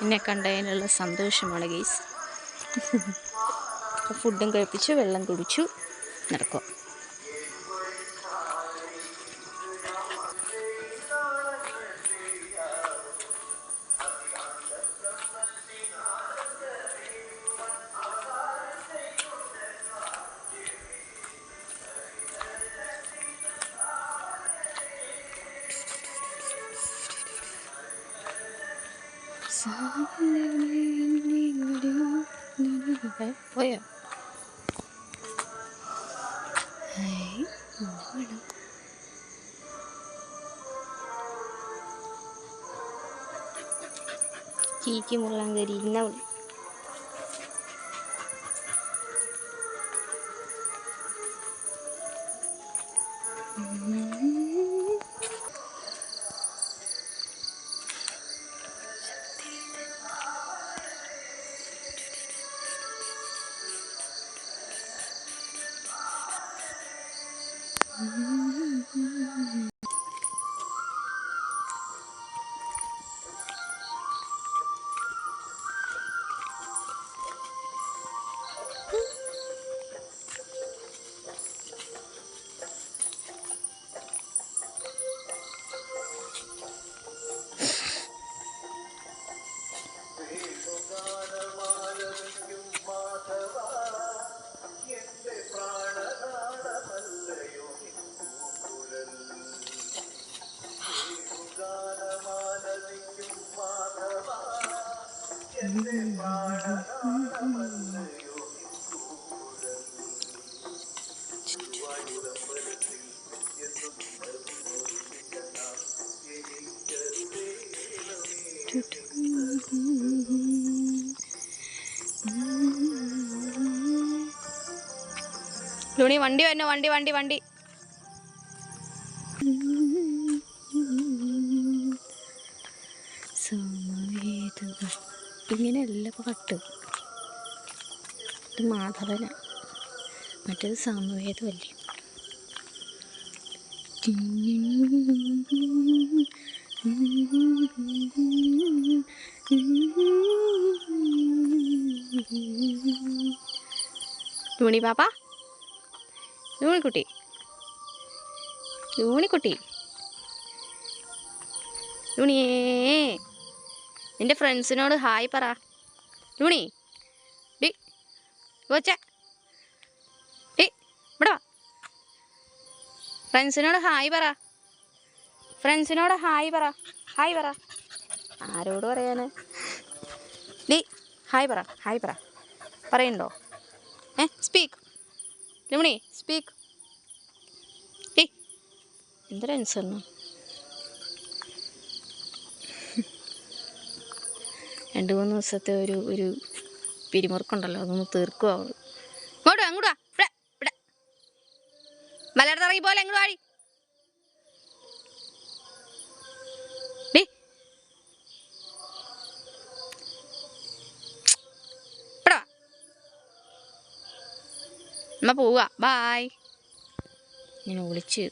എന്നെ കണ്ടതിനുള്ള സന്തോഷമാണ് ഗൈസ്. ഫുഡും കഴിപ്പിച്ചു വെള്ളം കുടിച്ചു നടക്കുക. പോയോ? ചീച്ചി മുള്ളങ്കരി ഇന്ന ലുണി വണ്ടി വരണോ? വണ്ടി വണ്ടി വണ്ടി. ഇങ്ങനെയല്ല ഇപ്പോൾ കട്ട്. ഇത് മാധവന, മറ്റേത് സാമവേദമല്ലേ. ലൂണി പാപ്പ, ലൂണിക്കുട്ടി, ലൂണിക്കുട്ടി, ലൂണിയേ, നിന്റെ ഫ്രണ്ട്സിനോട് ഹായ് പറ. ലൂണി ഡി വച്ച ഡി ഇവിടെ വാ. ഫ്രണ്ട്സിനോട് ഹായ് പറ. ഫ്രണ്ട്സിനോട് ഹായ് പറ. ഹായ് പറ. ആരോട് പറയാന്? ഡി ഹായ് പറ. ഹായ് പറ. പറയണ്ടോ? Speak Luni, speak. ഡി എന്തൊരു അനുസരണം. 2-3 ദിവസത്തെ ഒരു പിരിമുറുക്കുണ്ടല്ലോ, അതൊന്ന് തീർക്കുക അവള്. ഇങ്ങോട്ട് അങ്ങോട്ട് വാ. ഇവിടെ ഇവിടെ മലർത്തിറങ്ങി പോലെ എങ്ങോട്ട് വാടി. ഡി ഇവിടെ വാ. അമ്മ പോവുക. ബായ്. ഇങ്ങനെ വിളിച്ച്